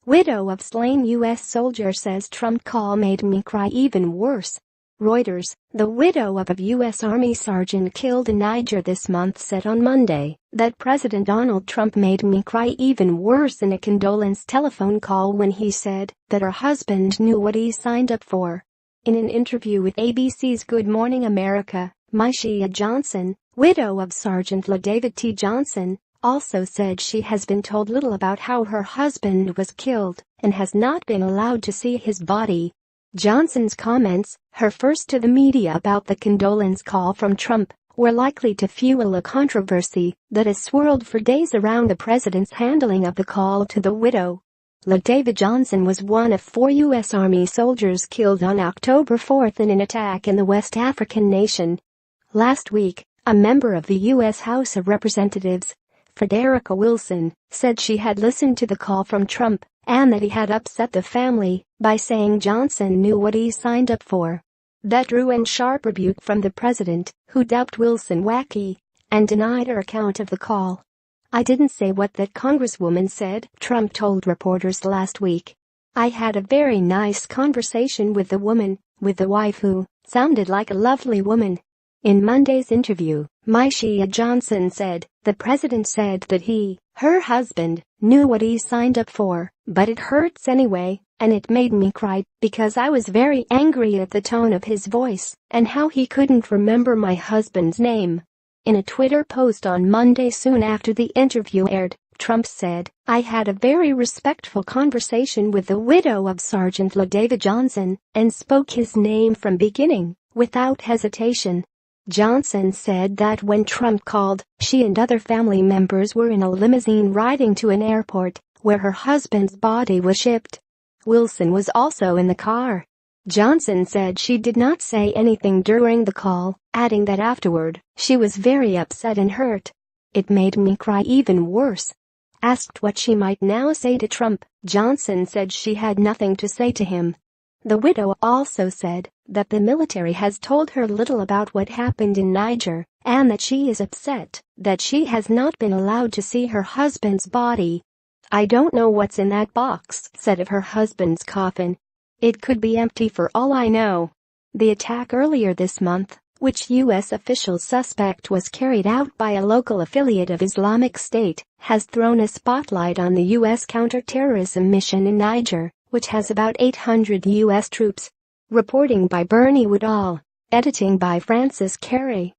Widow of slain U.S. soldier says Trump call made me cry even worse. Reuters, the widow of a U.S. Army sergeant killed in Niger this month said on Monday that President Donald Trump made me cry even worse in a condolence telephone call when he said that her husband knew what he signed up for. In an interview with ABC's Good Morning America, Myeshia Johnson, widow of Sergeant David T. Johnson, also said she has been told little about how her husband was killed and has not been allowed to see his body. Johnson's comments, her first to the media about the condolence call from Trump, were likely to fuel a controversy that has swirled for days around the president's handling of the call to the widow. David Johnson was one of 4 U.S. Army soldiers killed on October 4 in an attack in the West African nation. Last week, a member of the U.S. House of Representatives, Frederica Wilson, said she had listened to the call from Trump and that he had upset the family by saying Johnson knew what he signed up for. That drew in sharp rebuke from the president, who dubbed Wilson wacky and denied her account of the call. "I didn't say what that congresswoman said," Trump told reporters last week. "I had a very nice conversation with the woman, with the wife who sounded like a lovely woman." In Monday's interview, Myeshia Johnson said, "The president said that her husband, knew what he signed up for, but it hurts anyway, and it made me cry because I was very angry at the tone of his voice and how he couldn't remember my husband's name." In a Twitter post on Monday soon after the interview aired, Trump said, "I had a very respectful conversation with the widow of Sergeant David Johnson and spoke his name from beginning, without hesitation." Johnson said that when Trump called, she and other family members were in a limousine riding to an airport where her husband's body was shipped. Wilson was also in the car. Johnson said she did not say anything during the call, adding that afterward, she was very upset and hurt. "It made me cry even worse." Asked what she might now say to Trump, Johnson said she had nothing to say to him. The widow also said that the military has told her little about what happened in Niger and that she is upset that she has not been allowed to see her husband's body. "I don't know what's in that box," said of her husband's coffin. "It could be empty for all I know." The attack earlier this month, which U.S. officials suspect was carried out by a local affiliate of Islamic State, has thrown a spotlight on the U.S. counterterrorism mission in Niger, which has about 800 U.S. troops. Reporting by Bernie Woodall. Editing by Francis Carey.